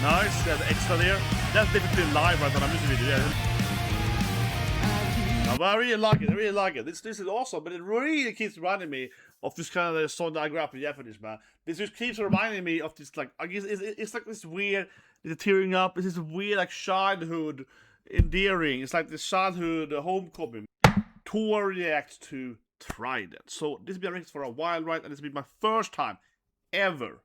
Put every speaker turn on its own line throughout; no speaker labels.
Nice, the extra there. That's definitely live right on a music video. Yeah. No, but I really like it. I really like it. This is awesome, but it really keeps reminding me of this kind of song that I grew up in Japanese, man. This just keeps reminding me of this, like, I guess it's like this weird, it's tearing up. It's this weird, like, childhood endearing. It's like this childhood homecoming. Thor reacts to TRiDENT. So this has been reacted for a while, right? And it's been my first time ever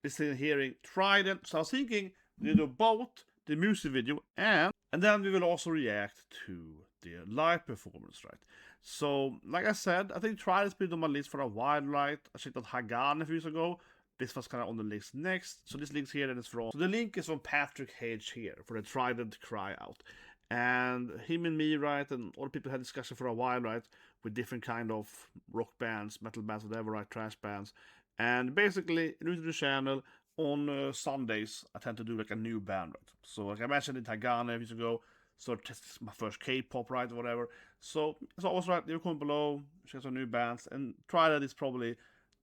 listening and hearing TRiDENT. So I was thinking we'll do both the music video and then we will also react to the live performance, right? So, like I said, I think TRiDENT's been on my list for a while, right? I checked out HAGANE a few years ago. This was kind of on the list next. So this link's here and it's from. So the link is from Patrick H here for the TRiDENT Cry Out. And him and me, right, and all the people had discussion for a while, right, with different kind of rock bands, metal bands, whatever, right, trash bands. And basically, new to the channel, on Sundays, I tend to do like a new band, right? So like I mentioned in HAGANE a few years ago, so this my first K-pop, right, or whatever. So it's always right, leave a comment below, share some new bands, and TRiDENT is probably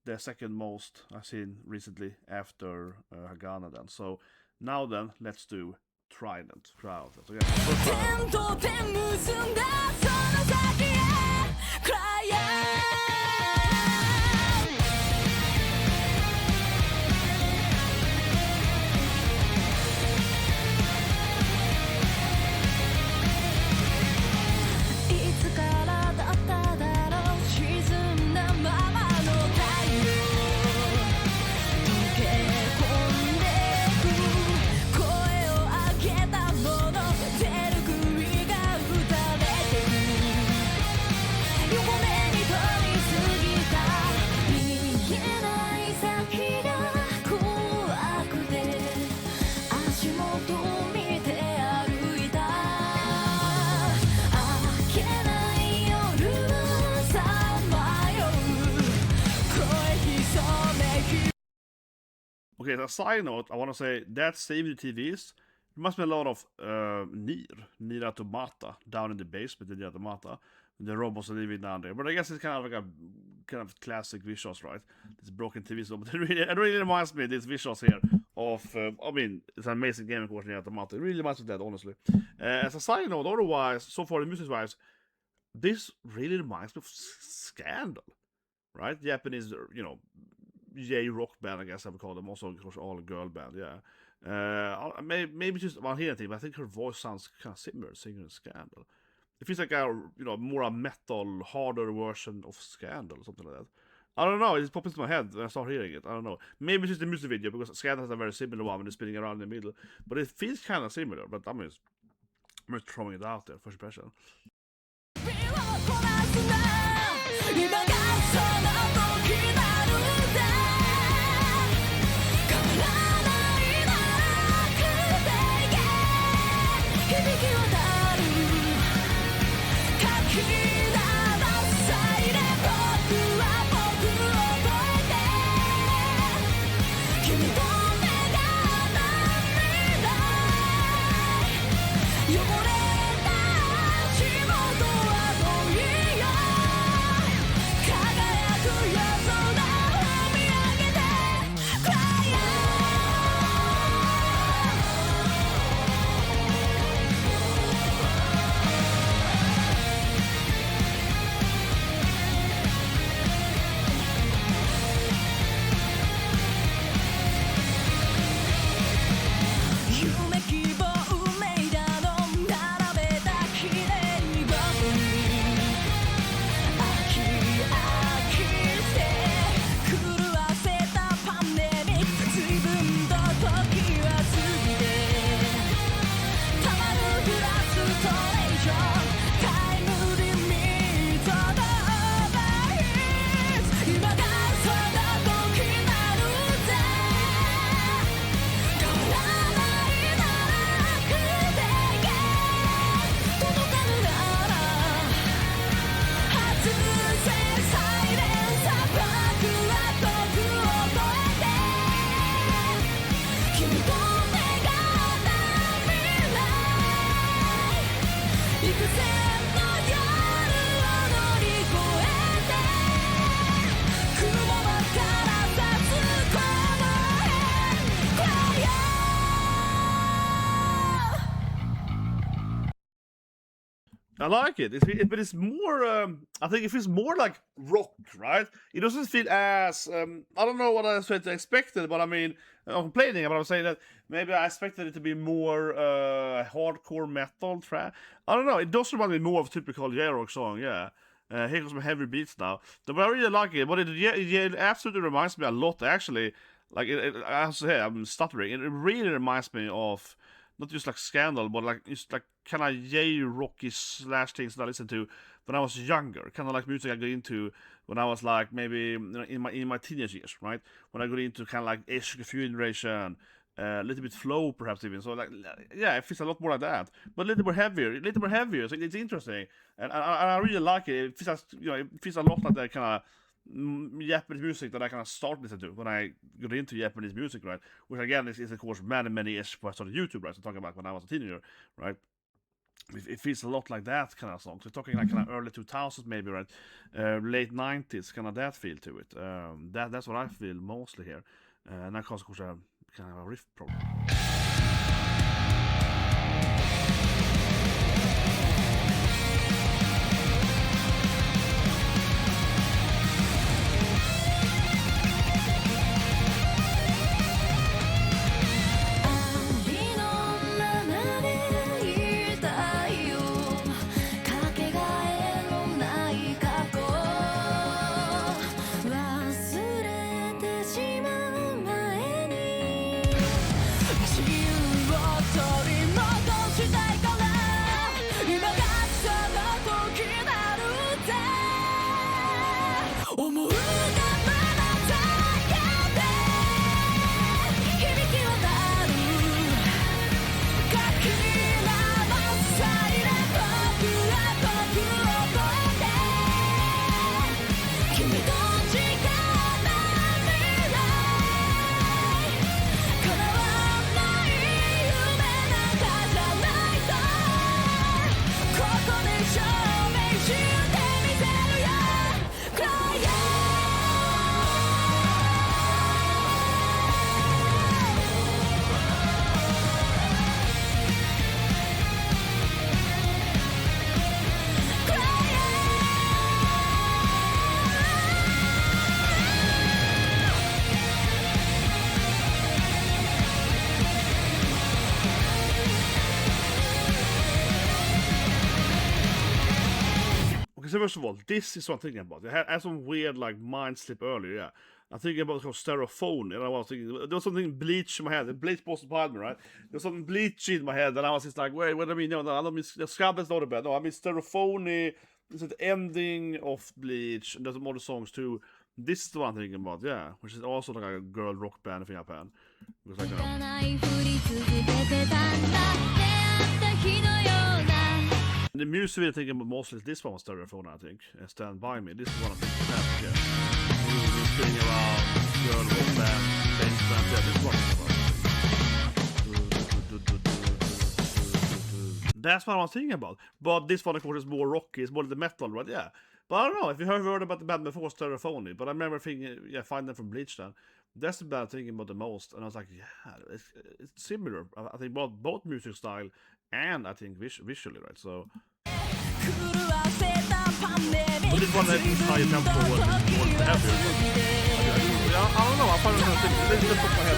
the second most I've seen recently after HAGANE then. So now then, let's do TRiDENT Cry Out. So again, Okay, as a side note, I want to say that same TVs, there must be a lot of Nier Automata down in the basement in the Automata. The robots are living down there. But I guess it's kind of like a kind of classic visuals, right? This broken TV, so but it really reminds me of these visuals here of, I mean, it's an amazing game, of course, Nier Automata. It really reminds me of that, honestly. As a side note, otherwise, so far the music-wise, this really reminds me of Scandal, right? Japanese, you know, J-rock band, I guess I would call them. Also, of course, all girl band, yeah. Maybe just one here thing, but I think her voice sounds kind of similar singing in Scandal. It feels like a, you know, more a metal, harder version of Scandal or something like that. I don't know, it just popped into my head when I start hearing it. I don't know. Maybe it's just the music video, because Scandal has a very similar one when it's spinning around in the middle. But it feels kind of similar, but I'm just throwing it out there, first impression. I like it. But it's more. I think it feels more like rock, right? It doesn't feel as. I don't know what I expected, but I mean, I'm complaining, but I'm saying that maybe I expected it to be more hardcore metal. I don't know. It does remind me more of a typical J-rock song. Yeah. Here comes some heavy beats now. But I really like it. But it absolutely reminds me a lot, actually. Like, I have to say, I'm stuttering. It really reminds me of not just like Scandal, but like it's like kind of J-rocky slash things that I listened to when I was younger. Kind of like music I got into when I was like maybe in my teenage years, right? When I got into kind of like HQ generation, a little bit flow perhaps even. So like yeah, it feels a lot more like that, but a little more heavier. So it's interesting, and I really like it. It feels it feels a lot like that kind of Japanese music that I kind of started listening to when I got into Japanese music, right? Which again is of course many years before I started YouTube, right? So talking about when I was a teenager, right? It feels a lot like that kind of song. So talking like kind of early 2000s maybe, right? Late 90s, kind of that feel to it. That's what I feel mostly here. And of course I have kind of a riff problem. So first of all, this is what I'm thinking about. I had some weird like mind slip earlier. Yeah, I'm thinking about Stereophone, and I was thinking there was something bleach in my head. The bleach posted behind me, right? There was something bleach in my head, and I was just like, wait, what do I mean? No, I don't mean the Scabba's not bad. No, I mean Stereophony. It's the ending of Bleach, and there's some other songs too. This is the one I'm thinking about, yeah, which is also like a girl rock band in Japan. Because like, the music I'm thinking about mostly is this one was Stereophone, I think. Stand By Me. This is one I'm thinking about, yeah. Spinning around, girl rock band, bass band, yeah, this is what I'm thinking about. That's what I was thinking about. But this one, of course, is more rocky, it's more the metal, right? Yeah. But I don't know if you heard about the band before, Stereophony, but I remember thinking, yeah, find them from Bleach then. That's the band I'm thinking about the most, and I was like, yeah, it's similar. I think both music style and I think visually, right? So. But this one that is higher tempo and more heavier. I don't know. I find it something. Let's put my head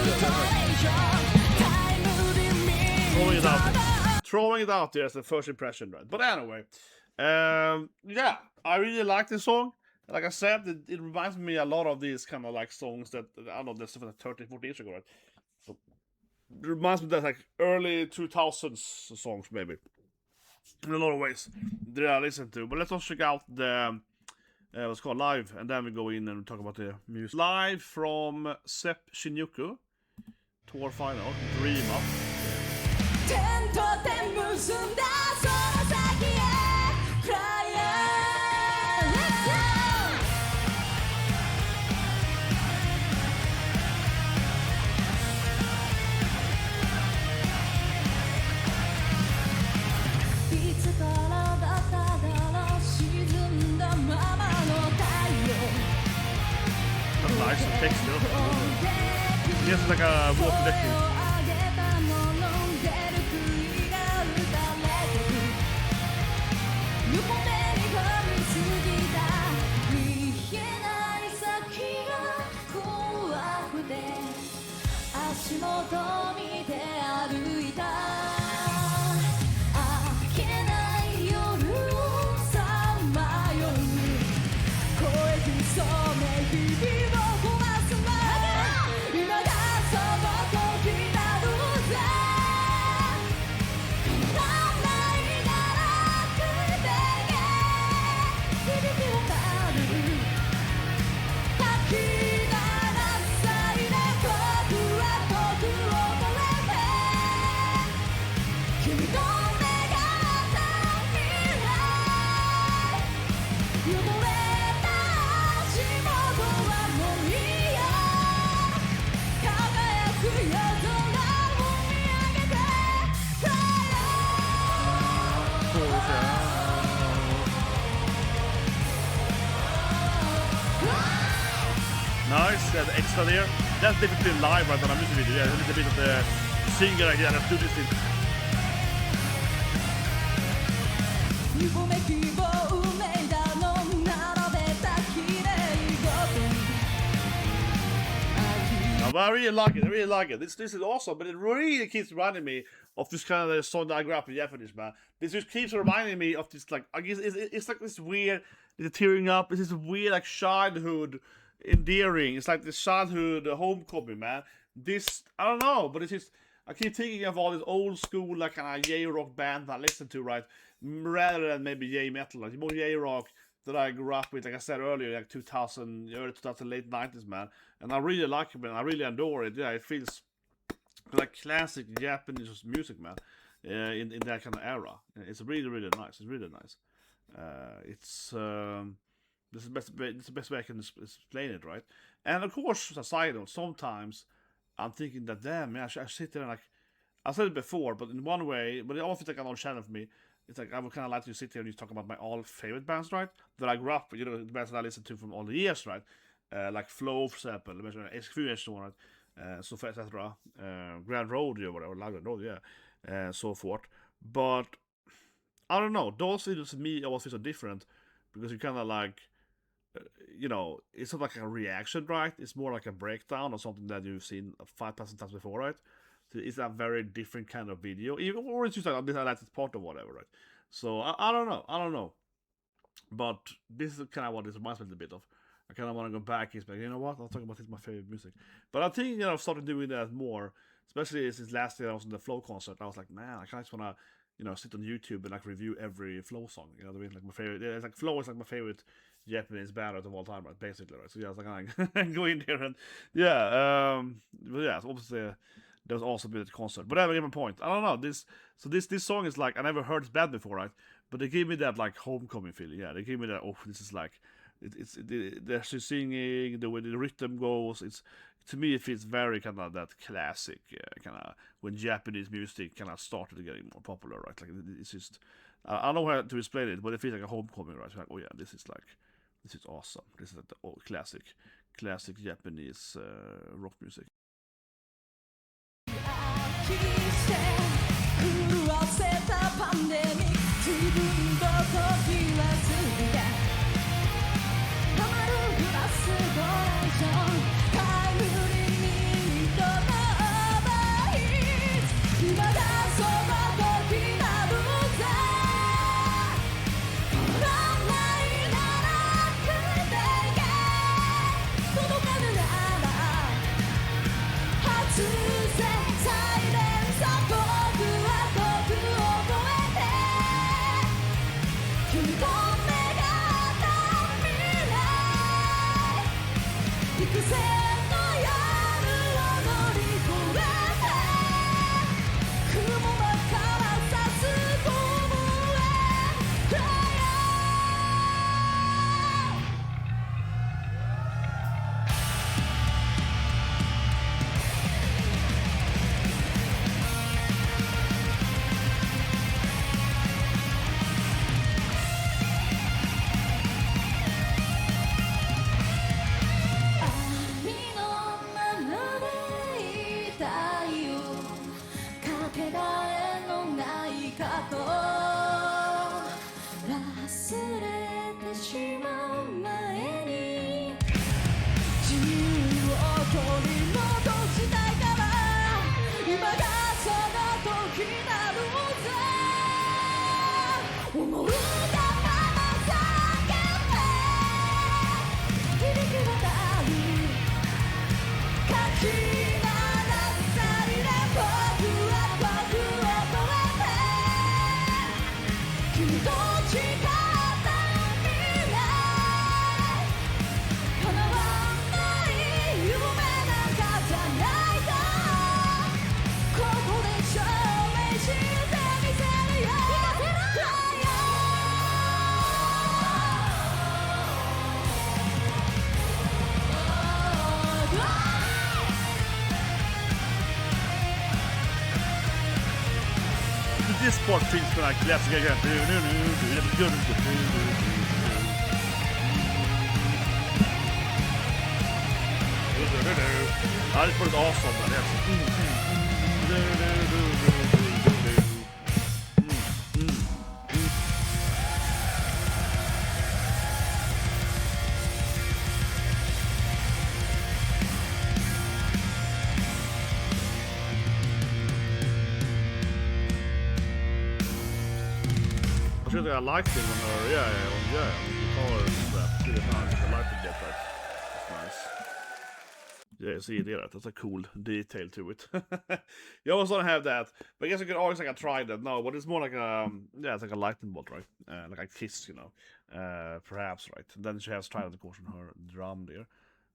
there. Throwing it out there as the first impression, right? But anyway, yeah, I really like this song. Like I said, it reminds me a lot of these kind of like songs that I don't know, that's stuff like 30, 40 years ago, right? So it reminds me of that like early 2000s songs, maybe. In a lot of ways that I listen to. But let's also check out the what's called live, and then we go in and talk about the music. Live from Zepp Shinjuku tour final, Dream Up. Nice text though. Yes, like a water decking.
足元見て歩いた明けない夜をさまよう声に染め日々を壊すな今がその時なのぜ変わらないならくてけ響き渡る吐き出さいで僕は僕を超えて君の願った未来汚れた足元はもういいよ輝く夜空を見上げて Cry
Nice, the extra there. That's definitely live right on a music video. Yeah, a little bit of the singer again. Let's do this thing.
夢希望めいだの並べた綺麗5
But I really like it. I really like it. This is awesome, but it really keeps reminding me of this kind of song that I grew up in Japanese, man. This just keeps reminding me of this, like, I guess it's like this weird, it's tearing up. It's this weird, like, childhood endearing. It's like this childhood homecoming, man. This, I don't know, but it's just, I keep thinking of all this old school, like, kind of J-rock band that I listen to, right? Rather than maybe J-metal, like, more J-rock that I grew up with, like I said earlier, like 2000, early 2000, late 90s, man. And I really like it, man. I really adore it. Yeah, it feels like classic Japanese music, man. In that kind of era. It's really, really nice. It's really nice. This is the best way I can explain it, right? And of course, as a side note, sometimes I'm thinking that, damn, man, I sit there and, like, I said it before, but in one way, but it almost feels like an old channel for me. It's like I would kind of like to sit here and just talk about my all favorite bands, right? That I grew up with, you know, the bands that I listened to from all the years, right? Like Flow, for example, SQ, right? So forth, etc. Grand Rodeo, whatever, like Grand Rodeo, yeah, so forth. But I don't know, those videos to me always feel so different because you kind of like, you know, it's not like a reaction, right? It's more like a breakdown or something that you've seen 5,000 times before, right? So it's a very different kind of video, even, or it's just like this highlighted part or whatever, right? So I don't know, but this is kind of what this reminds me a little bit of. I kind of want to go back and be like, you know what? I'll talk about this, my favorite music. But I think, you know, I've started doing that more, especially since last year I was in the Flow concert. I was like, man, I kind of just want to, you know, sit on YouTube and like review every Flow song. You know what I mean? Like my favorite, yeah, it's like Flow is like my favorite Japanese band of all time, right? Basically, right? So yeah, I was like, I go in there and yeah, but yeah, so obviously there was also a bit of concert. But I get my point. I don't know this song is like I never heard this band before, right? But they gave me that like homecoming feeling. Yeah, they gave me that. Oh, this is like they're singing the way the rhythm goes. It's to me it feels very kind of that classic kind of when Japanese music kind of started getting more popular, right? Like it's just I don't know how to explain it, but it feels like a homecoming, right? Like, oh yeah, this is awesome. This is like the old classic Japanese rock music.
震わせたパンデミック自分ごと気は過ぎてたまるグラスドレーションタイムリミットのオーバーヒーツ今だその時なるぜ本来ならくてけ届かぬなら外せサイレンサ僕は僕を超えてちななさりで僕は僕を超えて君と誓った未来叶わない夢なんかじゃないかここで証明してみせるよ
This part feels like classic again. I just put it awesome, man. Yes. I think I liked it on her, yeah, on the guitar strap. I liked it that right. That's nice. Yeah, see there, that's a cool detail to it. You always don't have that, but I guess you could always like a TRiDENT. No, but it's more like a it's like a lightning bolt, right? Like a kiss, you know, perhaps, right? And then she has TRiDENT, of course, on her drum there.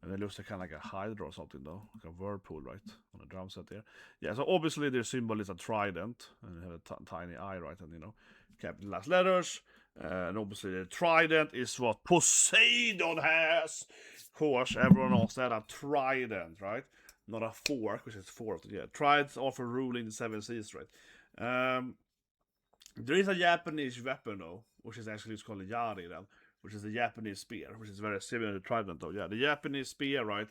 And it looks like kind of like a hydra or something, though, like a whirlpool, right, on the drum set there. Yeah, so obviously their symbol is a trident, and they have a tiny eye, right, and capitalized letters. And obviously the trident is what Poseidon has. Of course, everyone knows that a trident, right? Not a fork, which is fourth. Yeah, tridents are for ruling the seven seas, right? There is a Japanese weapon, though, which is actually called a yari, then, which is a Japanese spear, which is very similar to trident, though. Yeah, the Japanese spear, right,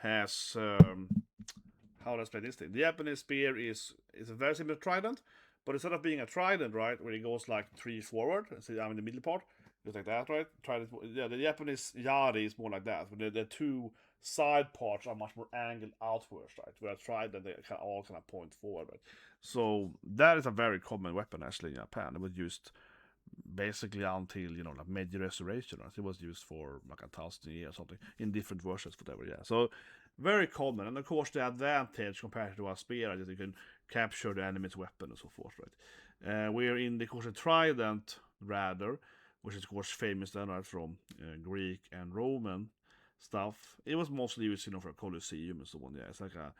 has how do I explain this thing? The Japanese spear is a very similar to trident, but instead of being a trident, right, where it goes like 3 forward, see, I'm in the middle part, just like that, right? Trident, yeah, the Japanese yari is more like that. But the two side parts are much more angled outwards, right? Whereas trident, they all kind of point forward, right? So that is a very common weapon actually in Japan. It was used basically until like Meiji Restoration. Right? It was used for like 1,000 years or something in different versions, whatever. Yeah, so very common, and of course the advantage compared to a spear is you can capture the enemy's weapon and so forth, right? We're in the course of trident rather, which is of course famous then, right, from Greek and Roman stuff. It was mostly used, for a Colosseum and so on. Yeah, it's like a,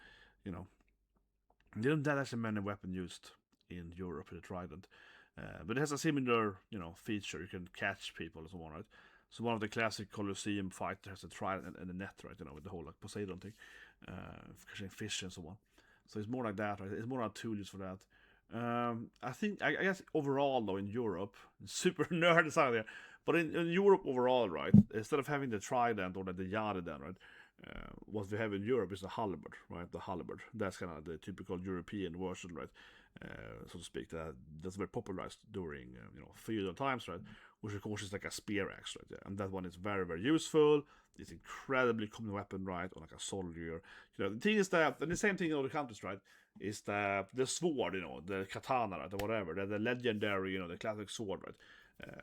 there aren't that actually many weapons used in Europe with the trident. But it has a similar, feature. You can catch people and so on, right? So one of the classic Colosseum fighters has a trident and a net, right? With the whole like Poseidon thing, catching fish and so on. So it's more like that, right? It's more a tool used for that. I guess overall though in Europe, super nerd side there, but in Europe overall, right? Instead of having the trident or the yari, then, right? What we have in Europe is the halberd, right? The halberd. That's kind of the typical European version, right? So to speak. That's very popularized during feudal times, right? Which of course is like a spear axe, right? Yeah. And that one is very, very useful. It's incredibly common weapon, right? Or like a soldier. The thing is that, and the same thing in other countries, right? Is that the sword, the katana, right? Or whatever, the legendary, the classic sword, right?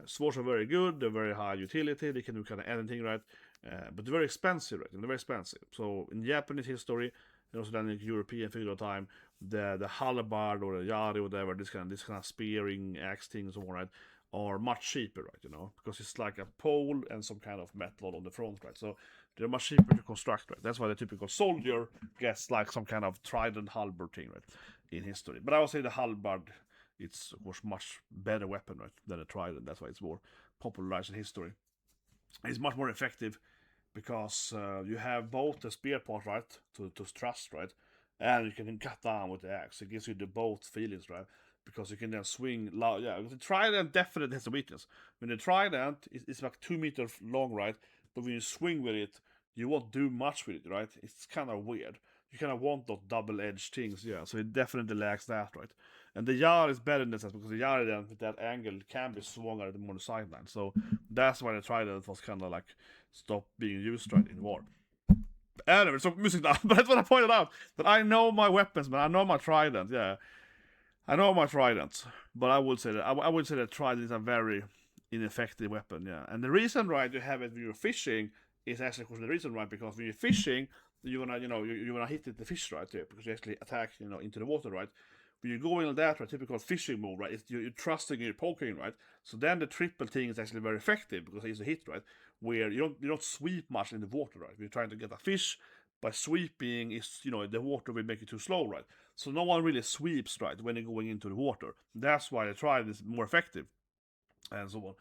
Swords are very good. They're very high utility. They can do kind of anything, right? But they're very expensive, right? And they're very expensive. So in Japanese history, and also then in European feudal time, the halberd or the yari, whatever, this kind of spearing axe things, all right, are much cheaper, right? Because it's like a pole and some kind of metal on the front, right? So they're much cheaper to construct, right? That's why the typical soldier gets like some kind of trident halberd thing, right? In history, but I would say the halberd, it's of course much better weapon, right, than a trident. That's why it's more popularized in history. It's much more effective because you have both the spear part, right, to thrust, right, and you can cut down with the axe. It gives you the both feelings, right, because you can then swing loud. Yeah, the trident definitely has a weakness. When the trident is like 2 meters long, right, but when you swing with it, you won't do much with it, right? It's kind of weird. You kind of want those double-edged things, yeah. So it definitely lacks that, right? And the yard is better in this sense because the yard then with that angle can be swung at the more sideline. So that's why the trident was kind of like stopped being used, right, in war. Anyway, so music now. But that's what I pointed out, that I know my weapons, man. I know my trident, yeah. I know my trident, but I would say that trident is a very ineffective weapon, yeah. And the reason, right, you have it when you're fishing is actually, of course, the reason, right, because when you're fishing, you wanna, you wanna hit the fish, right, there, because you actually attack, into the water, right? When you're going like that, right, typical fishing move, right, you're trusting and you're poking, right? So then the triple thing is actually very effective because it's a hit, right? Where you don't sweep much in the water, right? You're trying to get a fish by sweeping is, the water will make it too slow, right? So no one really sweeps, right, when they're going into the water. That's why the trident is more effective, and so on.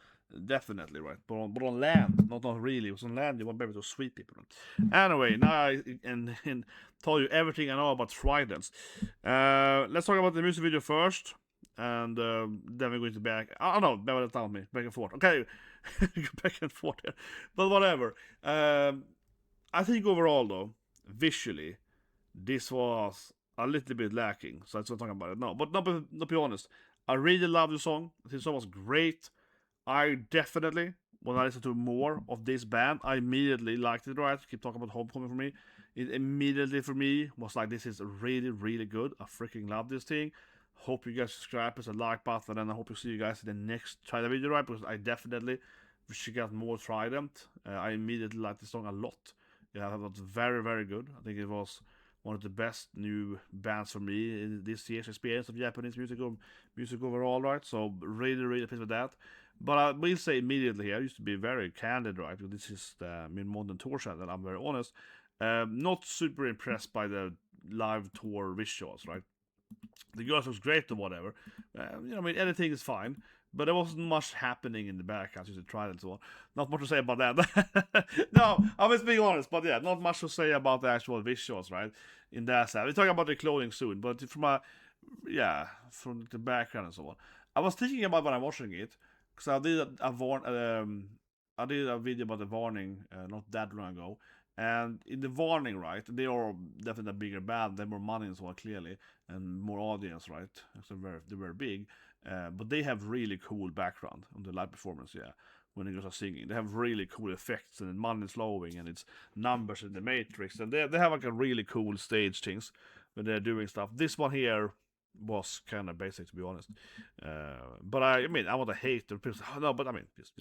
Definitely, right? But on land, not really. Because on land, you won't be able to sweep people. Anyway, now I and told you everything I know about tridents. Let's talk about the music video first, and then we're going to back. I don't know, back and forth. Okay, back and forth here. But whatever. I think overall, though, visually, this was a little bit lacking. So that's what I'm talking about it. No, but not be honest. I really love the song. I think the song was great. I definitely, when I listen to more of this band, I immediately liked it, right? Keep talking about Homecoming for me. It immediately for me was like, this is really, really good. I freaking love this thing. Hope you guys subscribe, press the like button, and I hope to see you guys in the next Trident video, right? Because I definitely should get more Trident. I immediately liked this song a lot. Yeah, it was very, very good. I think it was one of the best new bands for me in this year's experience of Japanese music overall, right? So really, really pleased with that. But I will say immediately here, I used to be very candid, right? This is the Myrmonden tour channel, I'm very honest. Not super impressed by the live tour visuals, right? The girls looks great or whatever. Editing is fine, but there wasn't much happening in the background. Just to try and so on. Not much to say about that. No, I was being honest, but yeah, not much to say about the actual visuals, right? In that side, we're talking about the clothing soon, but from the background and so on. I was thinking about when I'm watching it, because I did a video about the warning not that long ago. And in the warning, right, they are definitely a bigger band, they have more money and so on, clearly, and more audience, right? So they're very big, but they have really cool background on the live performance, yeah. When the girls are singing, they have really cool effects, and money is flowing, and it's numbers in the matrix, and they have like a really cool stage things when they're doing stuff. This one here was kind of basic, to be honest. But I want to hate the people. No, but I mean, just,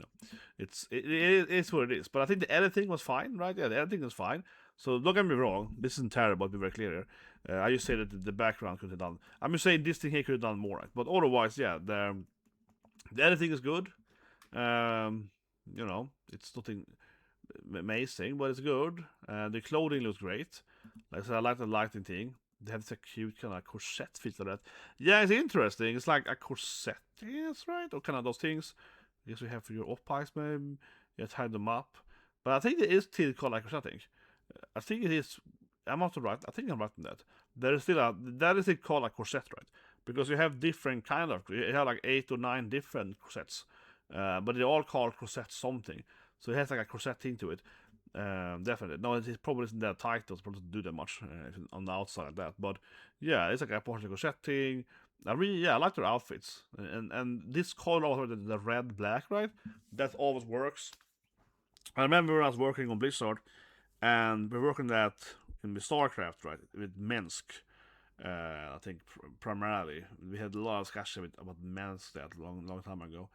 it is what it is. But I think the editing was fine, right? Yeah, the editing was fine. So don't get me wrong, this isn't terrible. To be very clear here. I just say that the background could have done. I'm just saying this thing here could have done more, right? But otherwise, yeah, the editing is good. It's nothing amazing, but it's good. The clothing looks great. Like I said, I like the lighting thing. They have this cute kind of corset fit like that. Yeah, it's interesting. It's like a corset, yes, right? Or kind of those things. I guess we have for your op-pipes, maybe. You tie them up. But I think it is still called like corset, I think it is. I'm not right. I think I'm right in that. That is still called a corset, right? Because you have different kind of. You have like 8 or 9 different corsets. But they all called corset something. So it has like a corset thing to it. Definitely. No, it probably isn't that tight. It probably doesn't do that much on the outside like that. But yeah, it's like a partial corset thing. I like their outfits. And this color, the red black, right? That always works. I remember when I was working on Blizzard, and we're working that in the StarCraft, right? With Minsk. I think primarily we had a lot of discussion about Minsk that long time ago.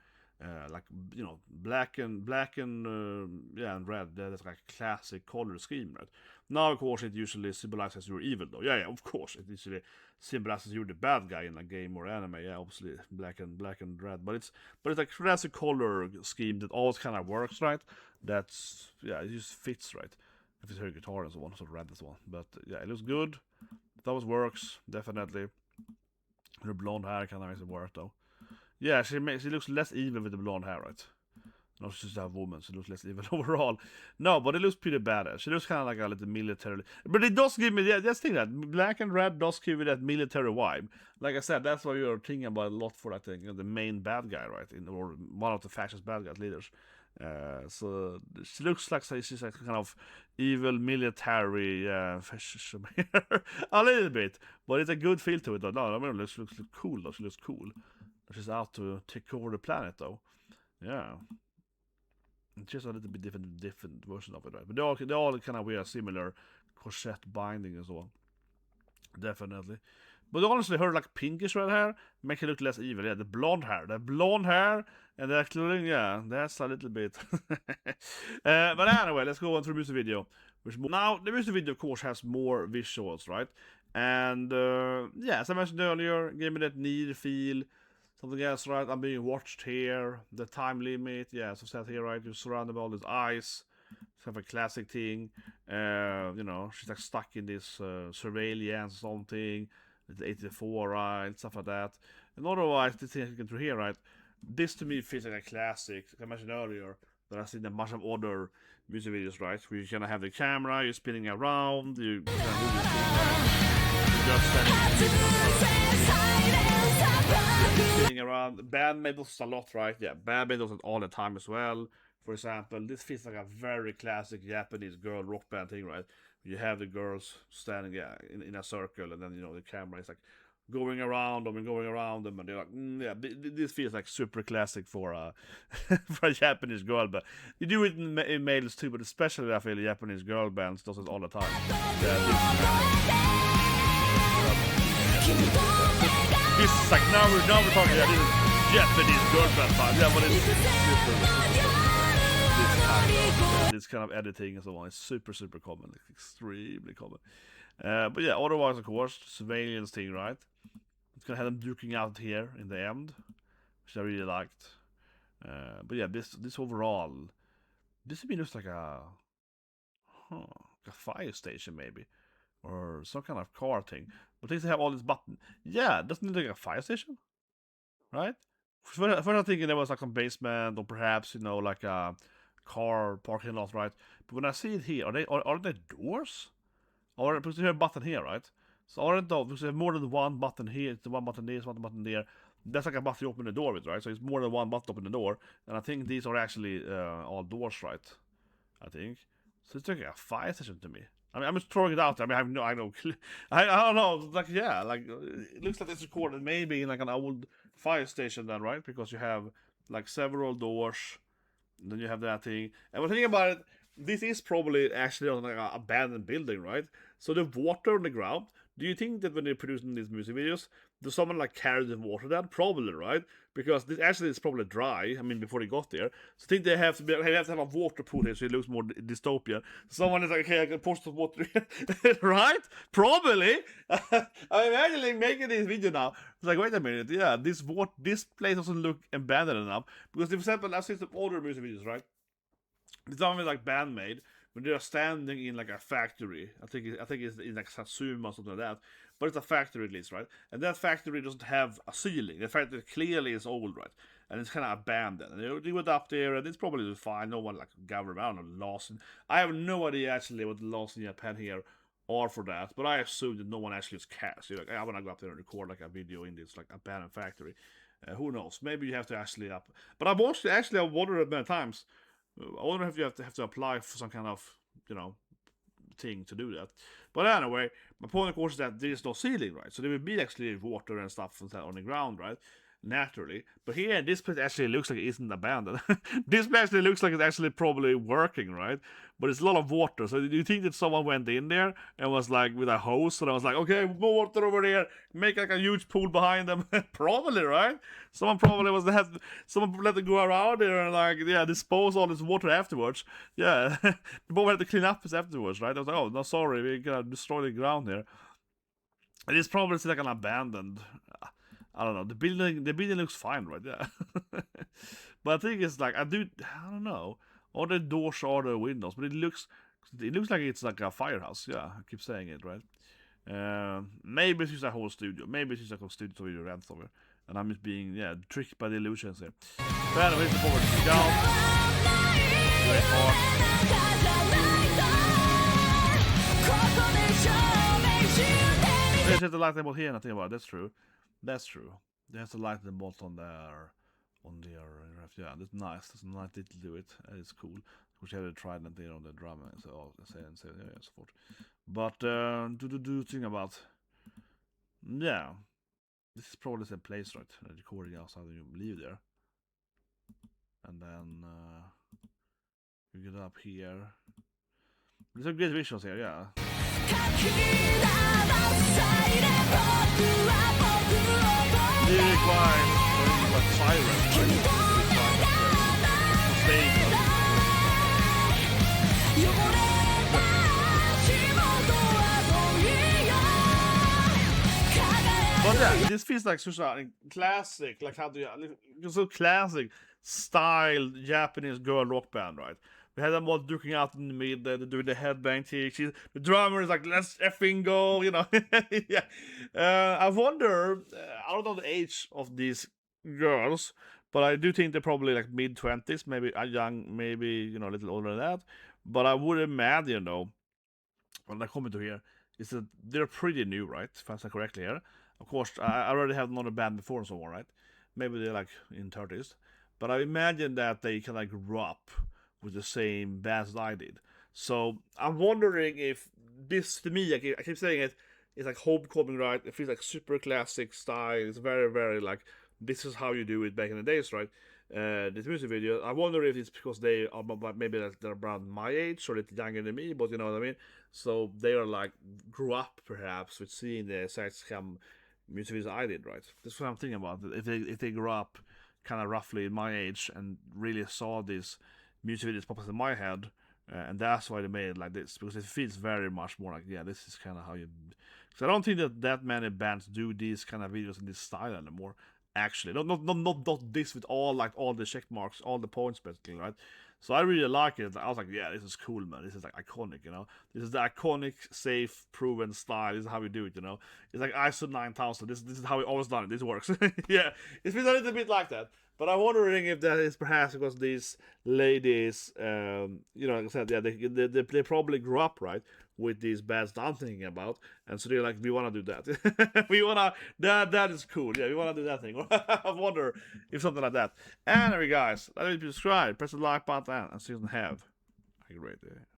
Black and and red. That's like a classic color scheme, right? Now, of course, it usually symbolizes you're evil, though. Yeah, of course, it usually symbolizes you're the bad guy in a game or anime. Yeah, obviously, black and red. But it's a classic color scheme that always kind of works, right? It just fits, right? If it's her guitar and so on, so red as well. But yeah, it looks good. That always works, definitely. Her blonde hair kind of makes it work, though. Yeah, she looks less evil with the blonde hair, right? No, she's just a woman, so it looks less evil overall. No, but it looks pretty badass. She looks kind of like a little military. But it does give me that's the thing, that black and red does give me that military vibe. Like I said, that's why we were thinking about a lot for that thing. The main bad guy, right? Or one of the fascist bad guys leaders. So she looks like she's like kind of evil military fascism here. A little bit, but it's a good feel to it, though. No, I mean, it looks cool, though. She looks cool. She's out to take over the planet, though. Yeah. It's just a little bit different version of it, right? But they all kind of wear a similar corset binding as well. Definitely. But honestly, her like pinkish red hair make it look less evil. Yeah, the blonde hair and the clothing, yeah, that's a little bit. But anyway, let's go on through the music video. Now, the music video, of course, has more visuals, right? And yeah, as I mentioned earlier, gave me that need feel. Something else, right? I'm being watched here. The time limit, yeah, as I said here, right? You're surrounded by all this ice. It's kind of a classic thing. You know, she's like stuck in this surveillance or something. It's 84, right? Stuff like that. And otherwise, the thing you can do here, right? This to me feels like a classic. Like I mentioned earlier, that I've seen a bunch of other music videos, right? Where you kind of have the camera, you're spinning around, you kind of do this thing, right? You're just spinning around. Band made those a lot, right? Yeah, band made those all the time as well. For example, this feels like a very classic Japanese girl rock band thing, right? You have the girls standing in a circle, and then, you know, the camera is like going around them and going around them, and they're like, yeah, this feels like super classic for a for a Japanese girl band. You do it in males too, but especially I feel Japanese girl bands does it all the time. This is like now we're talking about this Japanese girl band time. Yeah, but it's super this kind of editing and so on. It's super common, like extremely common. But yeah, otherwise, of course, surveillance thing, right? It's gonna have them duking out here in the end, which I really liked. But yeah, this overall, this to me looks like a fire station maybe, or some kind of car thing. But things they have all this button. Yeah, doesn't it look like a fire station, right? First I'm thinking there was like some basement, or perhaps, you know, like a car parking lot, right? But when I see it here, are they doors? Or because you have a button here, right? So aren't those, because you have more than one button here, it's the one button there, it's one button there. That's like a button you open the door with, right? So it's more than one button to open the door. And I think these are actually all doors, right? I think. So it's like a fire station to me. I mean, I'm just throwing it out there. I mean, I don't know. Like, yeah, like, it looks like it's recorded maybe in like an old fire station then, right? Because you have like several doors, and then you have that thing. And when thinking about it, this is probably actually on like an abandoned building, right? So the water on the ground, do you think that when they're producing these music videos, does someone like carry the water down? Probably, right? Because this actually is probably dry, I mean, before they got there. So I think they have to have a water pool here so it looks more dystopian. Someone is like, okay, I can pour some water here. Right? Probably. I'm imagining making this video now. It's like, wait a minute, yeah, this place doesn't look abandoned enough. Because, for example, I've seen some older music videos, right? It's something like Bandmade, when they're standing in like a factory. I think it's in like Satsuma or something like that. But it's a factory at least, right? And that factory doesn't have a ceiling. The factory clearly is old, right? And it's kind of abandoned. And they went up there, and it's probably fine. No one like government, I don't know, lost. I have no idea actually what the laws in Japan here are for that. But I assume that no one actually is cast. You're like, I want to go up there and record like a video in this like abandoned factory. Who knows? Maybe you have to actually up. But I've wondered many times. I wonder if you have to apply for some kind of, you know, thing to do that. But anyway, my point of course is that there is no ceiling, right? So there will be actually water and stuff on the ground, right? Naturally. But here, this place actually looks like it isn't abandoned. This place actually looks like it's actually probably working, right? But it's a lot of water. So do you think that someone went in there and was like with a hose and I was like, okay, more water over there, make like a huge pool behind them? Probably, right? Someone probably someone let them go around there and like, yeah, dispose all this water afterwards. Yeah, but we had to clean up afterwards, right? I was like, oh, no, sorry, we gotta destroy the ground here. And it's probably like an abandoned. I don't know. The building looks fine, right? Yeah. But I think it's like I don't know. All the doors are the windows, but it looks like it's like a firehouse. Yeah, I keep saying it, right? Maybe it's just a whole studio. Maybe it's just like a studio where you rent somewhere. And I'm just being tricked by the illusions here. But anyway, the forward to go. Great part. There's just a lightning bolt here, and I think about it. That's true. That's true. There's a lightning bolt on there. Yeah, that's nice. That's a nice little do it. It's cool. Which I had tried that there on the drum and so forth. But do think about, yeah, this is probably the place, right? Recording outside and you leave there, and then you get up here. There's some great visuals here, yeah. Lyric-wise, like sirens, right? Yeah, this feels like such a classic, like how do you, so classic style Japanese girl rock band, right? We had them all duking out in the middle, they're doing the headbang thing. The drummer is like, let's effing go, you know. Yeah. I wonder, I don't know the age of these girls, but I do think they're probably like mid 20s, maybe young, maybe, you know, a little older than that. But I would imagine, though, when I come into here, is that they're pretty new, right? If I say correctly here. Of course, I already have another band before and so on, right? Maybe they're like in 30s. But I imagine that they can like grow up with the same bands that I did. So I'm wondering if this, to me, I keep saying it, it's like homecoming, right? It feels like super classic style. It's very, very like, this is how you do it back in the days, right? This music video. I wonder if it's because they are maybe they're around my age or a little younger than me, but you know what I mean. So they are like grew up perhaps with seeing the SLASSIC music videos I did, right? That's what I'm thinking about. If they grew up kind of roughly in my age and really saw these music videos pop up in my head, and that's why they made it like this, because it feels very much more like, yeah, this is kind of how you. So I don't think that many bands do these kind of videos in this style anymore. Actually, not this with all the check marks, all the points, basically, right? So I really like it. I was like, yeah, this is cool, man. This is like iconic, you know. This is the iconic, safe, proven style. This is how we do it, you know. It's like ISO 9000. This is how we always done it. This works. Yeah, it's been a little bit like that. But I'm wondering if that is perhaps because these ladies, you know, like I said, yeah, they probably grew up, right, with these bands that I'm thinking about, and so they're like, we want to do that. We want to, that is cool. Yeah, we want to do that thing. I wonder if something like that. Anyway, guys, let me subscribe, press the like button, and see you have a great day.